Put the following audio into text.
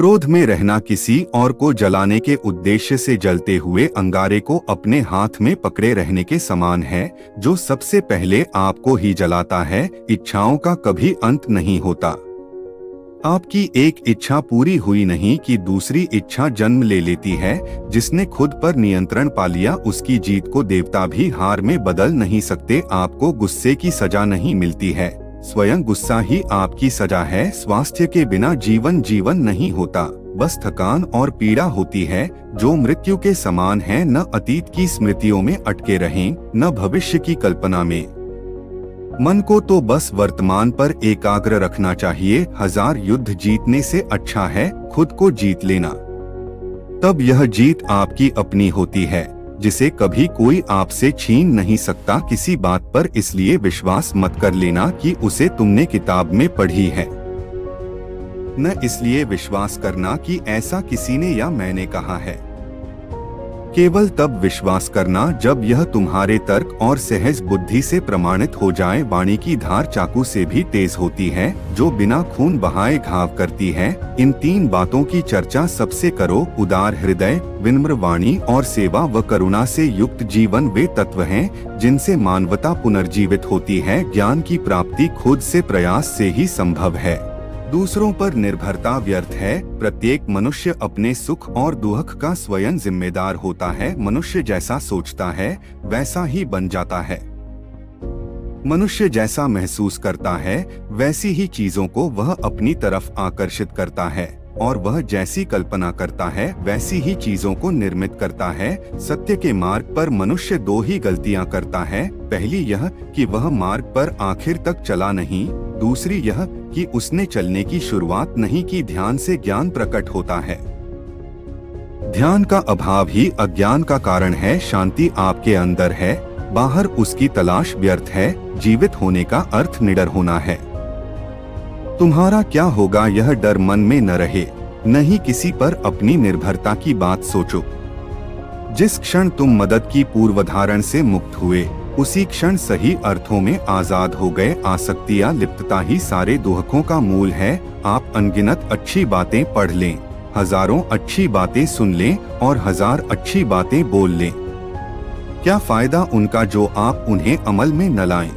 क्रोध में रहना किसी और को जलाने के उद्देश्य से जलते हुए अंगारे को अपने हाथ में पकड़े रहने के समान है, जो सबसे पहले आपको ही जलाता है। इच्छाओं का कभी अंत नहीं होता। आपकी एक इच्छा पूरी हुई नहीं कि दूसरी इच्छा जन्म ले लेती है। जिसने खुद पर नियंत्रण पा लिया, उसकी जीत को देवता भी हार में बदल नहीं सकते। आपको गुस्से की सजा नहीं मिलती है, स्वयं गुस्सा ही आपकी सजा है। स्वास्थ्य के बिना जीवन नहीं होता, बस थकान और पीड़ा होती है, जो मृत्यु के समान है। न अतीत की स्मृतियों में अटके रहें, न भविष्य की कल्पना में। मन को तो बस वर्तमान पर एकाग्र रखना चाहिए। 1000 युद्ध जीतने से अच्छा है खुद को जीत लेना। तब यह जीत आपकी अपनी होती है, जिसे कभी कोई आपसे छीन नहीं सकता। किसी बात पर इसलिए विश्वास मत कर लेना कि उसे तुमने किताब में पढ़ी है। न इसलिए विश्वास करना कि ऐसा किसी ने या मैंने कहा है। केवल तब विश्वास करना जब यह तुम्हारे तर्क और सहज बुद्धि से प्रमाणित हो जाए। वाणी की धार चाकू से भी तेज होती है, जो बिना खून बहाए घाव करती है। इन 3 बातों की चर्चा सबसे करो। उदार हृदय, विनम्र वाणी और सेवा व करुणा से युक्त जीवन वे तत्व हैं जिनसे मानवता पुनर्जीवित होती है। ज्ञान की प्राप्ति खुद से प्रयास से ही संभव है। दूसरों पर निर्भरता व्यर्थ है। प्रत्येक मनुष्य अपने सुख और दुख का स्वयं जिम्मेदार होता है। मनुष्य जैसा सोचता है वैसा ही बन जाता है। मनुष्य जैसा महसूस करता है वैसी ही चीजों को वह अपनी तरफ आकर्षित करता है, और वह जैसी कल्पना करता है वैसी ही चीजों को निर्मित करता है। सत्य के मार्ग पर मनुष्य 2 ही गलतियां करता है। पहली यह कि वह मार्ग पर आखिर तक चला नहीं, दूसरी यह कि उसने चलने की शुरुआत नहीं की। ध्यान से ज्ञान प्रकट होता है। ध्यान का अभाव ही अज्ञान का कारण है। शांति आपके अंदर है, बाहर उसकी तलाश व्यर्थ है। जीवित होने का अर्थ निडर होना है। तुम्हारा क्या होगा यह डर मन में न रहे। न ही किसी पर अपनी निर्भरता की बात सोचो। जिस क्षण तुम मदद की पूर्वधारण से मुक्त हुए, उसी क्षण सही अर्थों में आजाद हो गए। आसक्ति या लिप्तता ही सारे दुखों का मूल है। आप अनगिनत अच्छी बातें पढ़ लें, हजारों अच्छी बातें सुन लें और 1000 अच्छी बातें बोल लें, क्या फायदा उनका जो आप उन्हें अमल में न लाएं।